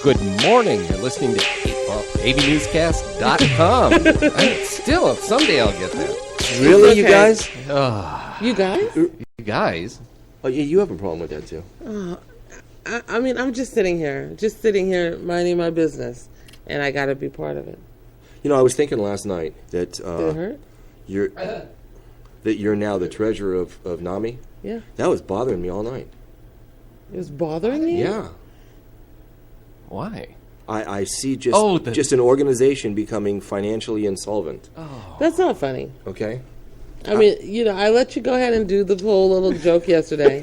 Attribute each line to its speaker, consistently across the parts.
Speaker 1: Good morning. You're listening to AVNewsCast.com. Someday I'll get there.
Speaker 2: Really,
Speaker 3: Okay.
Speaker 2: you guys?
Speaker 3: You guys?
Speaker 1: You guys?
Speaker 2: Oh, yeah, you have a problem with that, too.
Speaker 3: I mean, I'm just sitting here minding my business, and I got to be part of it.
Speaker 2: You know, I was thinking last night that
Speaker 3: Did it hurt?
Speaker 2: you're now the treasurer of NAMI.
Speaker 3: Yeah.
Speaker 2: That was bothering me all night.
Speaker 3: It was bothering you?
Speaker 2: Yeah.
Speaker 1: Why?
Speaker 2: I see just an organization becoming financially insolvent.
Speaker 3: That's not funny.
Speaker 2: Okay?
Speaker 3: I mean, I let you go ahead and do the whole little joke yesterday,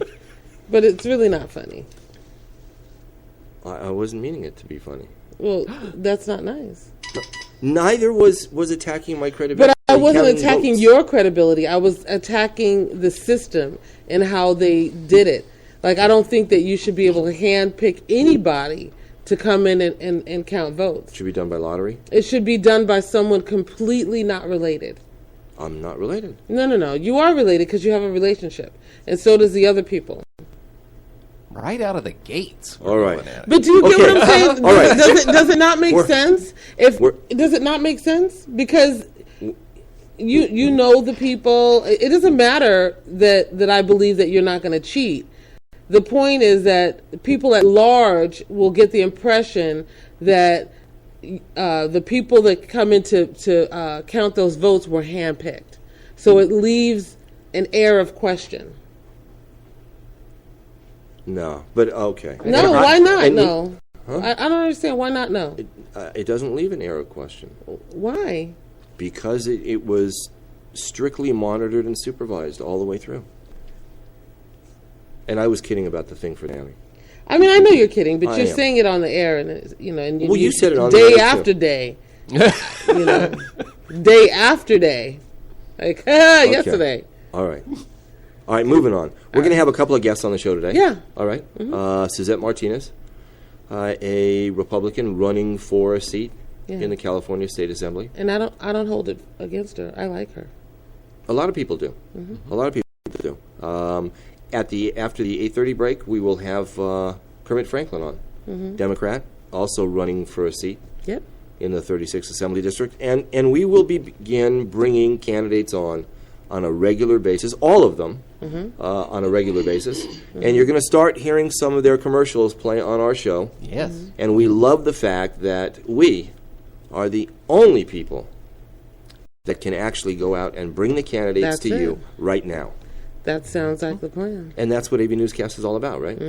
Speaker 3: but it's really not funny.
Speaker 2: I wasn't meaning it to be funny.
Speaker 3: Well, that's not nice.
Speaker 2: Neither was attacking my credibility.
Speaker 3: But I wasn't attacking
Speaker 2: votes.
Speaker 3: your credibility. I was attacking the system and how they did it. Like, I don't think that you should be able to handpick anybody to come in and count votes.
Speaker 2: Should be done by lottery?
Speaker 3: It should be done by someone completely not related.
Speaker 2: I'm not related.
Speaker 3: No. You are related because you have a relationship. And so does the other people.
Speaker 1: Right out of the gates.
Speaker 2: All right.
Speaker 3: But do you get what I'm saying?
Speaker 2: All right.
Speaker 3: Does it not make sense? Does it not make sense? Because you know the people. It doesn't matter that I believe that you're not going to cheat. The point is that people at large will get the impression that the people that come in to count those votes were handpicked. So it leaves an air of question.
Speaker 2: No, but okay.
Speaker 3: No, why not?
Speaker 2: And
Speaker 3: No.
Speaker 2: Huh?
Speaker 3: I don't understand. Why not no?
Speaker 2: It doesn't leave an air of question.
Speaker 3: Why?
Speaker 2: Because it was strictly monitored and supervised all the way through. And I was kidding about the thing for Danny.
Speaker 3: I mean, I know you're kidding, but
Speaker 2: I
Speaker 3: you're
Speaker 2: am.
Speaker 3: saying it on the air, and
Speaker 2: Well, you said it on the
Speaker 3: day
Speaker 2: air, too.
Speaker 3: after day. Day after day, like yesterday.
Speaker 2: All right, moving on. We're going to have a couple of guests on the show today.
Speaker 3: Yeah.
Speaker 2: All right. Suzette Martinez, a Republican running for a seat in the California State Assembly.
Speaker 3: And I don't hold it against her. I like her.
Speaker 2: A lot of people do. A lot of people do. After the 8:30 break, we will have Kermit Franklin on, Democrat, also running for a seat.
Speaker 3: Yep.
Speaker 2: In the 36th Assembly District, and we will begin bringing candidates on a regular basis, all of them on a regular basis, and you're going to start hearing some of their commercials play on our show.
Speaker 1: Yes.
Speaker 2: And we love the fact that we are the only people that can actually go out and bring the candidates to you right now.
Speaker 3: That sounds like the plan.
Speaker 2: And that's what AV Newscast is all about, right?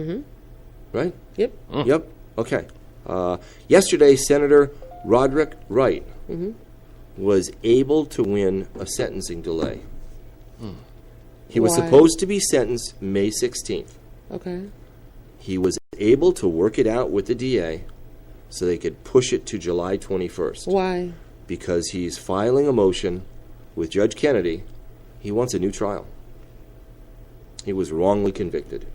Speaker 2: Right?
Speaker 3: Yep.
Speaker 2: Yep. Okay. Yesterday, Senator Roderick Wright was able to win a sentencing delay. He was
Speaker 3: Why?
Speaker 2: supposed to be sentenced May 16th.
Speaker 3: Okay.
Speaker 2: He was able to work it out with the DA so they could push it to July 21st.
Speaker 3: Why?
Speaker 2: Because he's filing a motion with Judge Kennedy. He wants a new trial. He was wrongly convicted.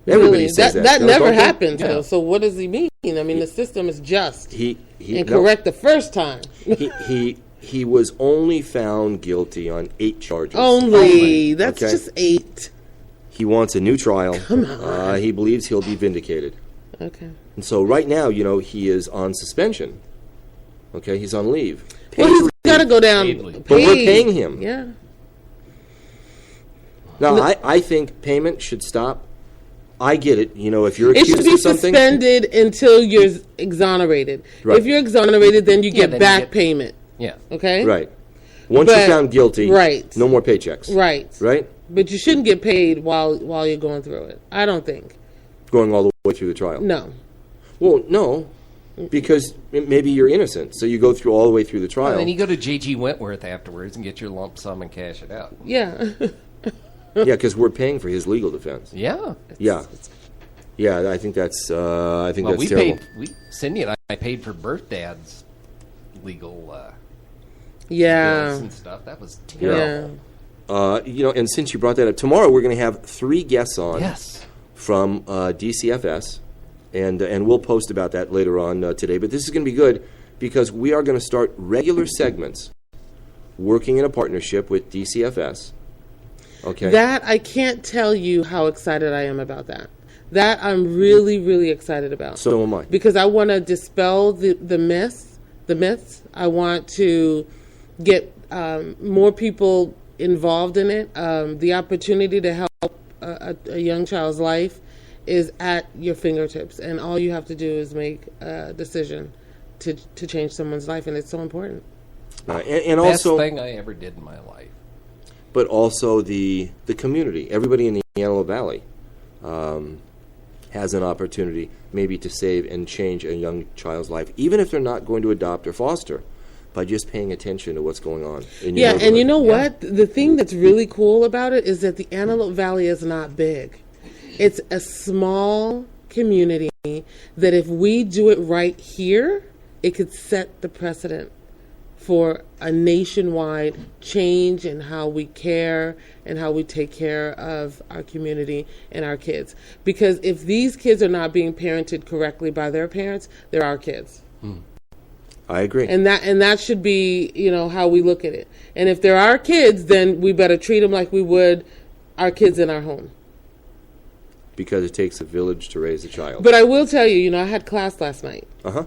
Speaker 2: Everybody
Speaker 3: Really?
Speaker 2: says that.
Speaker 3: That
Speaker 2: No,
Speaker 3: never
Speaker 2: don't they?
Speaker 3: happened.
Speaker 1: Yeah.
Speaker 3: So what does he mean? I mean, the system is just
Speaker 2: He
Speaker 3: and
Speaker 2: no.
Speaker 3: correct the first time.
Speaker 2: He was only found guilty on 8 charges.
Speaker 3: Only. That's
Speaker 2: Okay.
Speaker 3: just 8.
Speaker 2: He wants a new trial.
Speaker 3: Come on.
Speaker 2: He believes he'll be vindicated.
Speaker 3: Okay.
Speaker 2: And so right now, he is on suspension. Okay, he's on leave.
Speaker 3: Well, he's got to go down.
Speaker 1: Paid leave.
Speaker 2: But we're paying him.
Speaker 3: Yeah.
Speaker 2: Now, I think payment should stop. I get it. If you're
Speaker 3: It
Speaker 2: accused
Speaker 3: should be
Speaker 2: of something,
Speaker 3: suspended until you're exonerated.
Speaker 2: Right.
Speaker 3: If you're exonerated, then you get
Speaker 1: then you
Speaker 3: back
Speaker 1: get-
Speaker 3: payment.
Speaker 1: Yeah.
Speaker 3: Okay?
Speaker 2: right? Once you're
Speaker 3: But-
Speaker 2: found guilty,
Speaker 3: right.
Speaker 2: no more paychecks.
Speaker 3: Right.
Speaker 2: Right?
Speaker 3: But you shouldn't get paid while you're going through it. I don't think.
Speaker 2: Going all the way through the trial.
Speaker 3: No.
Speaker 2: Well, no, because maybe you're innocent, so you go through all the way through the trial.
Speaker 1: And then you go to J.G. Wentworth afterwards and get your lump sum and cash it out.
Speaker 3: Yeah.
Speaker 2: Yeah, because we're paying for his legal defense.
Speaker 1: Yeah.
Speaker 2: Yeah, I think that's
Speaker 1: Well,
Speaker 2: that's
Speaker 1: we
Speaker 2: terrible.
Speaker 1: Cindy and I paid for Birth Dad's legal bills
Speaker 3: Yeah.
Speaker 1: and stuff. That was terrible.
Speaker 3: Yeah.
Speaker 2: And since you brought that up, tomorrow we're going to have 3 guests on
Speaker 1: Yes.
Speaker 2: from DCFS, and we'll post about that later on today. But this is going to be good because we are going to start regular segments working in a partnership with DCFS. Okay.
Speaker 3: That, I can't tell you how excited I am about that. That I'm really, really excited about.
Speaker 2: So am I.
Speaker 3: Because I want to dispel the myths. I want to get more people involved in it. The opportunity to help a young child's life is at your fingertips, and all you have to do is make a decision to change someone's life, and it's so important.
Speaker 2: And
Speaker 1: Best
Speaker 2: also,
Speaker 1: thing I ever did in my life.
Speaker 2: but also the community. Everybody in the Antelope Valley has an opportunity maybe to save and change a young child's life, even if they're not going to adopt or foster, by just paying attention to what's going on in your neighborhood.
Speaker 3: And you know what? The thing that's really cool about it is that the Antelope Valley is not big. It's a small community that if we do it right here, it could set the precedent for a nationwide change in how we care and how we take care of our community and our kids. Because if these kids are not being parented correctly by their parents, they're our kids.
Speaker 2: I agree.
Speaker 3: And that should be, how we look at it. And if they're our kids, then we better treat them like we would our kids in our home.
Speaker 2: Because it takes a village to raise a child.
Speaker 3: But I will tell you, I had class last night.
Speaker 2: Uh-huh.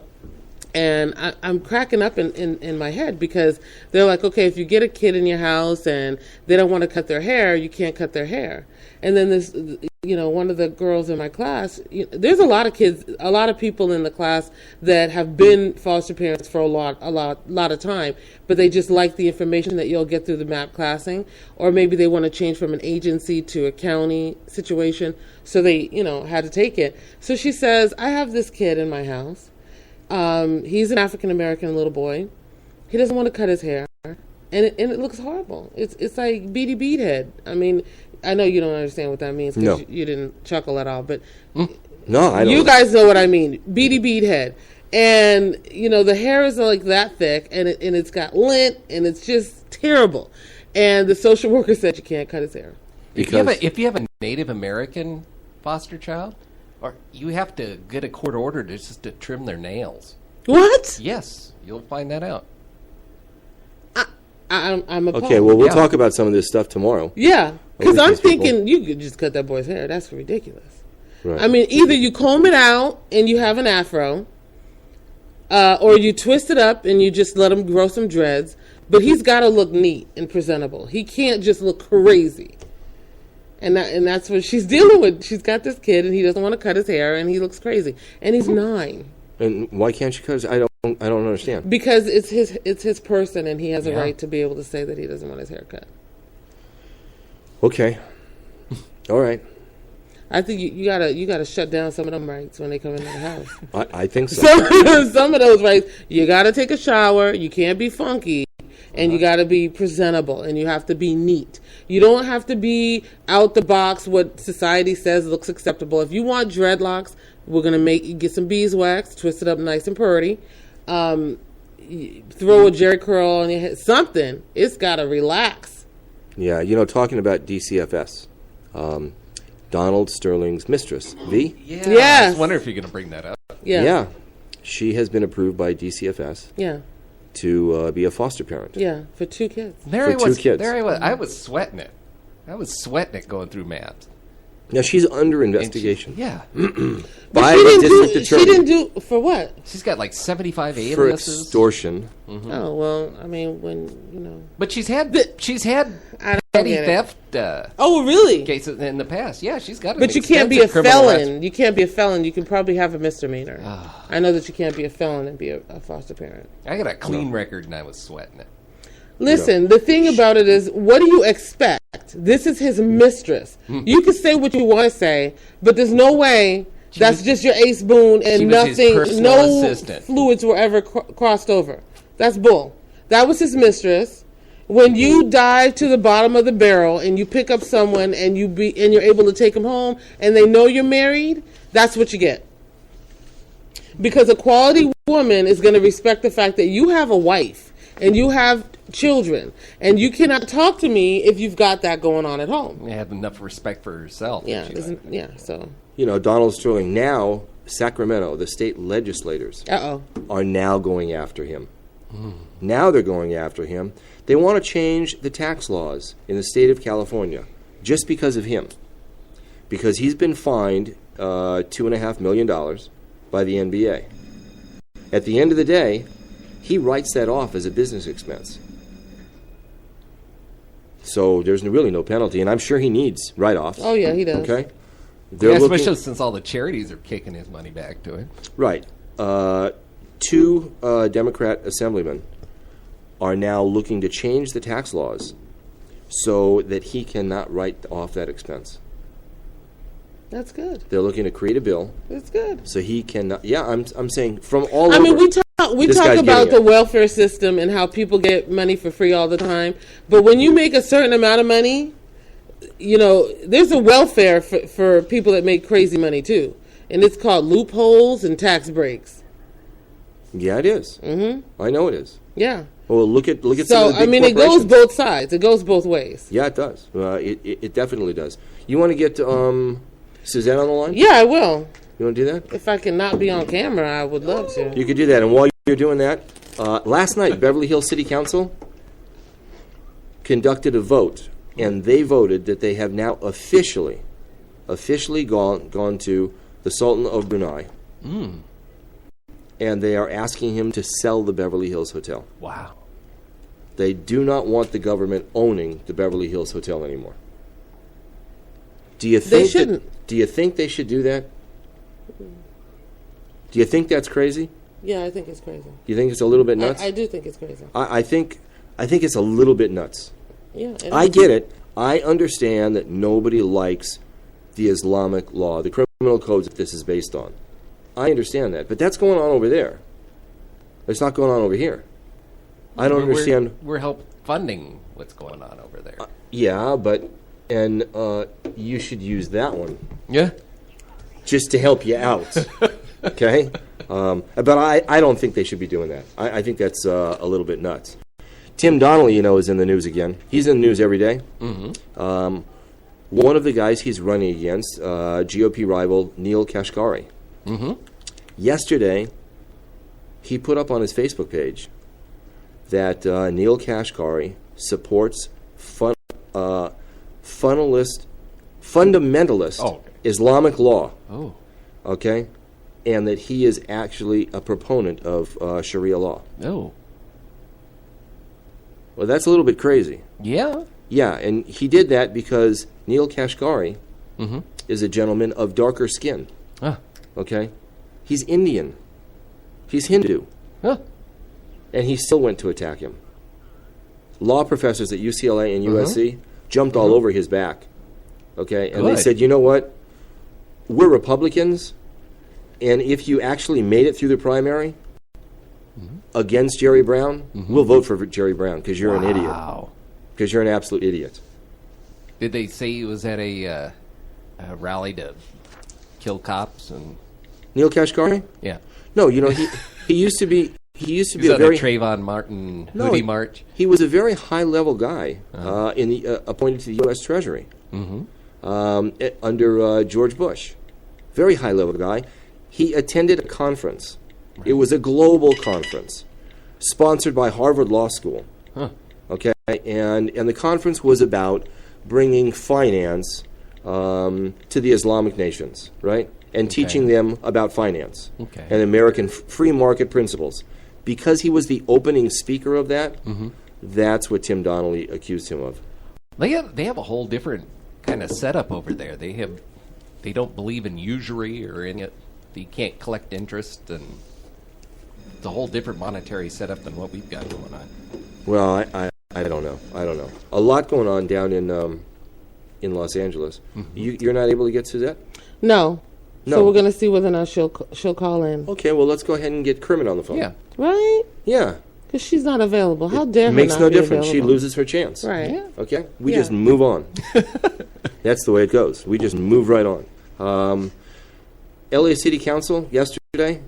Speaker 3: And I'm cracking up in my head because they're like, okay, if you get a kid in your house and they don't want to cut their hair, you can't cut their hair. And then this, one of the girls in my class, there's a lot of people in the class that have been foster parents for a lot of time, but they just like the information that you'll get through the MAP classing, or maybe they want to change from an agency to a county situation, so they, had to take it. So she says, I have this kid in my house. He's an African-American little boy. He doesn't want to cut his hair, and it looks horrible. It's like beady bead head. I mean, I know you don't understand what that means because you didn't chuckle at all, but
Speaker 2: no, I don't.
Speaker 3: You guys know what I mean. Beady bead head, and the hair is like that thick, and it's got lint, and it's just terrible. And the social worker said you can't cut his hair.
Speaker 2: Because
Speaker 1: If you have a Native American foster child, or you have to get a court order just to trim their nails.
Speaker 3: What?
Speaker 1: Yes, you'll find that out.
Speaker 3: I'm appalled.
Speaker 2: okay, well, we'll talk about some of this stuff tomorrow.
Speaker 3: Yeah, because
Speaker 2: With
Speaker 3: I'm
Speaker 2: these people.
Speaker 3: thinking you could just cut that boy's hair. That's ridiculous.
Speaker 2: Right.
Speaker 3: I mean, either you comb it out and you have an afro, or you twist it up and you just let him grow some dreads. But he's got to look neat and presentable. He can't just look crazy. And that's what she's dealing with. She's got this kid, and he doesn't want to cut his hair, and he looks crazy. And he's 9.
Speaker 2: And why can't you cut his? I don't understand.
Speaker 3: Because it's his person, and he has a right to be able to say that he doesn't want his hair cut.
Speaker 2: Okay. All right.
Speaker 3: I think you gotta shut down some of them rights when they come into the house.
Speaker 2: I think so.
Speaker 3: Some of those rights, you gotta take a shower. You can't be funky, and you gotta be presentable, and you have to be neat. You don't have to be out the box what society says looks acceptable. If you want dreadlocks, we're gonna get some beeswax, twist it up nice and pretty. Throw a Jerry curl on your head. Something. It's gotta relax.
Speaker 2: Yeah, talking about DCFS, Donald Sterling's mistress, V.
Speaker 1: Yeah.
Speaker 3: Yes.
Speaker 1: I was wondering if you're going to bring that up.
Speaker 3: Yeah.
Speaker 2: She has been approved by DCFS
Speaker 3: Yeah.
Speaker 2: to be a foster parent.
Speaker 3: Yeah. For 2 kids.
Speaker 1: There
Speaker 2: For 2 kids.
Speaker 1: There I was. I was sweating it. I was sweating it going through maps.
Speaker 2: Now she's under investigation
Speaker 1: Yeah.
Speaker 2: by
Speaker 3: she
Speaker 2: the
Speaker 3: didn't
Speaker 2: district
Speaker 3: do.
Speaker 2: attorney
Speaker 3: She didn't do for what?
Speaker 1: She's got like 75
Speaker 2: for
Speaker 1: aliases.
Speaker 2: extortion.
Speaker 3: Oh well, I mean when
Speaker 1: But she's had
Speaker 3: I don't
Speaker 1: petty
Speaker 3: get it.
Speaker 1: theft
Speaker 3: Oh really?
Speaker 1: cases in the past. Yeah, she's got.
Speaker 3: But you can't be a felon. You can't be a felon. You can probably have a misdemeanor. I know that you can't be a felon and be a foster parent.
Speaker 1: I got a clean record, and I was sweating it.
Speaker 3: Listen, the thing about it is, what do you expect? This is his mistress. You can say what you want to say, but there's no way that's just your ace boon
Speaker 1: she
Speaker 3: and
Speaker 1: was his
Speaker 3: nothing,
Speaker 1: personal
Speaker 3: no
Speaker 1: assistant.
Speaker 3: fluids were ever crossed over. That's bull. That was his mistress. When you dive to the bottom of the barrel and you pick up someone and you're able to take them home and they know you're married, that's what you get. Because a quality woman is going to respect the fact that you have a wife and you have children, and you cannot talk to me if you've got that going on at home.
Speaker 1: You have enough respect for herself.
Speaker 3: Yeah,
Speaker 1: that she
Speaker 3: so.
Speaker 2: Donald Sterling, now Sacramento, the state legislators are now going after him. Now they're going after him. They want to change the tax laws in the state of California just because of him. Because he's been fined $2.5 million by the NBA. At the end of the day, he writes that off as a business expense. So there's really no penalty, and I'm sure he needs write-offs.
Speaker 3: Oh, yeah, he does.
Speaker 2: Okay?
Speaker 1: Yeah, especially since all the charities are kicking his money back to him.
Speaker 2: Right. Two Democrat assemblymen are now looking to change the tax laws so that he cannot write off that expense.
Speaker 3: That's good.
Speaker 2: They're looking to create a bill.
Speaker 3: That's good.
Speaker 2: So he cannot. Yeah, I'm saying from all over.
Speaker 3: I mean, we talk about the
Speaker 2: it.
Speaker 3: welfare system and how people get money for free all the time. But when you make a certain amount of money, you know, there's a welfare for people that make crazy money too, and it's called loopholes and tax breaks.
Speaker 2: Yeah, it is. Mm-hmm. I know it is.
Speaker 3: Yeah.
Speaker 2: Well, look at some of the
Speaker 3: So
Speaker 2: big
Speaker 3: I mean, it goes
Speaker 2: corporations.
Speaker 3: both sides. It goes both ways.
Speaker 2: Yeah, it does. It definitely does. You want to get Suzanne on the line?
Speaker 3: Yeah, I will.
Speaker 2: You want to do that?
Speaker 3: If I can not be on camera, I would love to.
Speaker 2: You could do that. And while you're doing that, last night, Beverly Hills City Council conducted a vote, and they voted that they have now officially gone to the Sultan of Brunei. And they are asking him to sell the Beverly Hills Hotel.
Speaker 1: Wow.
Speaker 2: They do not want the government owning the Beverly Hills Hotel anymore. Do you think
Speaker 3: They shouldn't.
Speaker 2: Do you think they should do that? Do you think that's crazy?
Speaker 3: Yeah, I think it's crazy.
Speaker 2: Do you think it's a little bit nuts?
Speaker 3: I do think it's crazy.
Speaker 2: I think it's a little bit nuts.
Speaker 3: Yeah,
Speaker 2: I get it. I understand that nobody likes the Islamic law, the criminal codes that this is based on. I understand that, but that's going on over there. It's not going on over here. I don't understand.
Speaker 1: We're help funding what's going on over there.
Speaker 2: Yeah, but you should use that one
Speaker 1: Yeah.
Speaker 2: just to help you out. Okay, but I don't think they should be doing that. I think that's a little bit nuts. Tim Donnelly, is in the news again. He's in the news every day. Mm-hmm. One of the guys he's running against, GOP rival Neil Kashkari. Mm-hmm. Yesterday, he put up on his Facebook page that Neil Kashkari supports fundamentalist Islamic law.
Speaker 1: Oh.
Speaker 2: Okay? And that he is actually a proponent of Sharia law.
Speaker 1: Oh.
Speaker 2: Well, that's a little bit crazy.
Speaker 1: Yeah.
Speaker 2: Yeah, and he did that because Neil Kashkari is a gentleman of darker skin.
Speaker 1: Huh.
Speaker 2: Okay? He's Indian. He's Hindu.
Speaker 1: Huh.
Speaker 2: And he still went to attack him. Law professors at UCLA and USC jumped all over his back. Okay? And they
Speaker 1: Good.
Speaker 2: said, you know what? We're Republicans, and if you actually made it through the primary against Jerry Brown, we'll vote for Jerry Brown because you're an idiot.
Speaker 1: Wow.
Speaker 2: Because you're an absolute idiot.
Speaker 1: Did they say he was at a rally to kill cops and?
Speaker 2: Neil Kashkari?
Speaker 1: Yeah.
Speaker 2: No, he used to be
Speaker 1: He was
Speaker 2: a
Speaker 1: on
Speaker 2: very
Speaker 1: a Trayvon Martin
Speaker 2: No,
Speaker 1: hoodie march.
Speaker 2: He was a very high level guy appointed to the U.S. Treasury under George Bush. Very high level guy. He attended a conference. Right. It was a global conference sponsored by Harvard Law School.
Speaker 1: Huh.
Speaker 2: Okay, and the conference was about bringing finance to the Islamic nations, right? And teaching them about finance and American free market principles. Because he was the opening speaker of that, that's what Tim Donnelly accused him of.
Speaker 1: They have a whole different kind of setup over there. They don't believe in usury or in it. You can't collect interest, and it's a whole different monetary setup than what we've got going on.
Speaker 2: Well, I don't know. A lot going on down in Los Angeles. You're not able to get Suzette?
Speaker 3: No. So we're going to see whether or not she'll call in.
Speaker 2: Okay, well, let's go ahead and get Kermit on the phone.
Speaker 1: Yeah.
Speaker 3: Right?
Speaker 2: Yeah.
Speaker 3: Because she's not available. How dare her
Speaker 2: Makes
Speaker 3: not
Speaker 2: no
Speaker 3: be
Speaker 2: difference. She
Speaker 3: available?
Speaker 2: loses her chance.
Speaker 3: Right.
Speaker 1: Yeah.
Speaker 2: Okay? We just move on. That's the way it goes. We just move right on. LA City Council yesterday,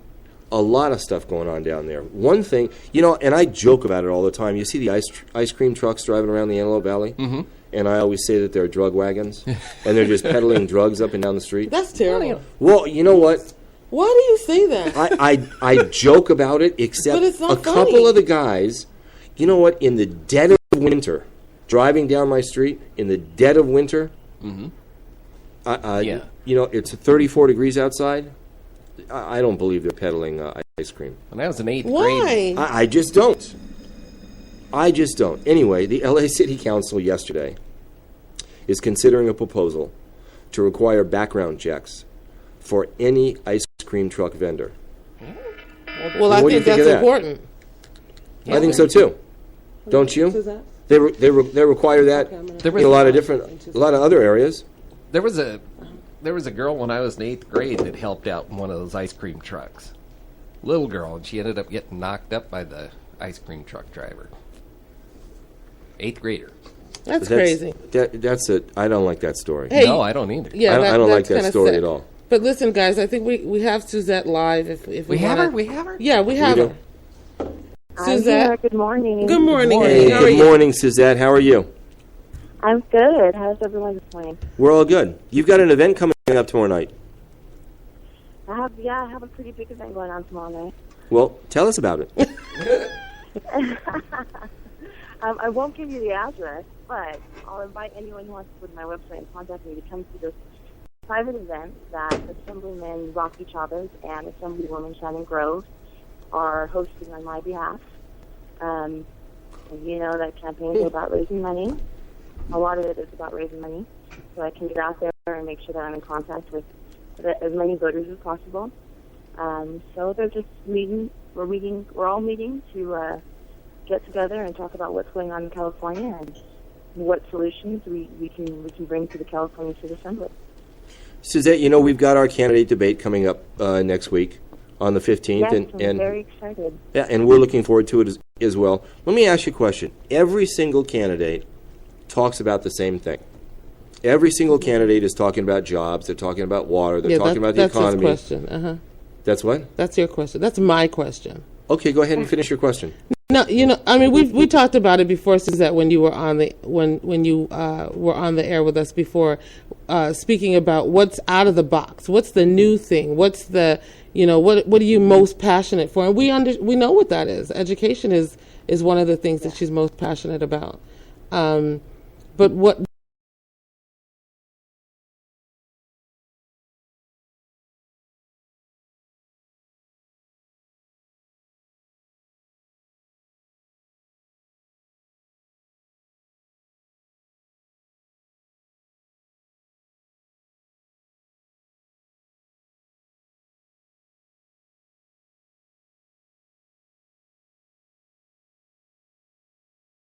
Speaker 2: a lot of stuff going on down there. One thing, and I joke about it all the time. You see the ice cream trucks driving around the Antelope Valley? Mm-hmm. And I always say that they're drug wagons, and they're just peddling drugs up and down the street.
Speaker 3: That's terrible.
Speaker 2: Well, you know what?
Speaker 3: Why do you say that?
Speaker 2: I joke about it, except
Speaker 3: But it's not
Speaker 2: a couple
Speaker 3: funny.
Speaker 2: of the guys, you know what, in the dead of winter, driving down my street, in the dead of winter, it's 34 degrees outside. I don't believe they're peddling ice cream.
Speaker 1: When I was in 8th grade.
Speaker 3: Why?
Speaker 2: I just don't. Anyway, the LA City Council yesterday is considering a proposal to require background checks for any ice cream truck vendor.
Speaker 3: Well, I
Speaker 2: what do you
Speaker 3: think
Speaker 2: think of
Speaker 3: that's
Speaker 2: that?
Speaker 3: important.
Speaker 2: I think so too. Don't you?
Speaker 3: Suzette?
Speaker 2: They require that
Speaker 1: There
Speaker 2: in
Speaker 1: was
Speaker 2: a lot of other areas.
Speaker 1: There was a girl when I was in 8th grade that helped out in one of those ice cream trucks. Little girl, and she ended up getting knocked up by the ice cream truck driver. 8th grader.
Speaker 3: That's crazy.
Speaker 2: I don't like that story.
Speaker 3: Hey,
Speaker 1: No, I don't either.
Speaker 3: Yeah,
Speaker 2: I don't like
Speaker 3: that's
Speaker 2: that
Speaker 3: kinda
Speaker 2: story
Speaker 3: sick.
Speaker 2: at all.
Speaker 3: But listen, guys, I think we have Suzette live. If
Speaker 1: We have her?
Speaker 3: wanna-
Speaker 1: We have her?
Speaker 3: Yeah, we have
Speaker 2: do.
Speaker 3: her.
Speaker 4: I'm
Speaker 3: Suzette.
Speaker 4: here. Good morning.
Speaker 3: Good morning.
Speaker 2: Hey,
Speaker 3: How are
Speaker 2: good
Speaker 3: you?
Speaker 2: morning, Suzette. How are you?
Speaker 4: I'm good. How's everyone this morning?
Speaker 2: We're all good. You've got an event coming up tomorrow night.
Speaker 4: I have a pretty big event going on tomorrow night.
Speaker 2: Well, tell us about it.
Speaker 4: I won't give you the address, but I'll invite anyone who wants to go to my website and contact me to come to this private event that Assemblyman Rocky Chavez and Assemblywoman Shannon Grove are hosting on my behalf. And you know that campaigns are about raising money. A lot of it is about raising money. So I can get out there and make sure that I'm in contact with as many voters as possible. So they're just meeting. We're all meeting to get together and talk about what's going on in California and what solutions we can bring to the California State Assembly.
Speaker 2: Suzette, we've got our candidate debate coming up next week on the 15th.
Speaker 4: Yes,
Speaker 2: and
Speaker 4: I'm very excited.
Speaker 2: Yeah, and we're looking forward to it as well. Let me ask you a question. Every single candidate talks about the same thing. Every single candidate is talking about jobs. They're talking about water. They're talking about the economy.
Speaker 3: That's his question.
Speaker 2: That's what?
Speaker 3: That's your question. That's my question.
Speaker 2: Okay, go ahead and finish your question.
Speaker 3: No, I mean, we talked about it before, Suzette, when you were on the when you were on the air with us before, speaking about what's out of the box, what's the new thing, what's the what are you most passionate for, and we know what that is. Education is one of the things that she's most passionate about. But what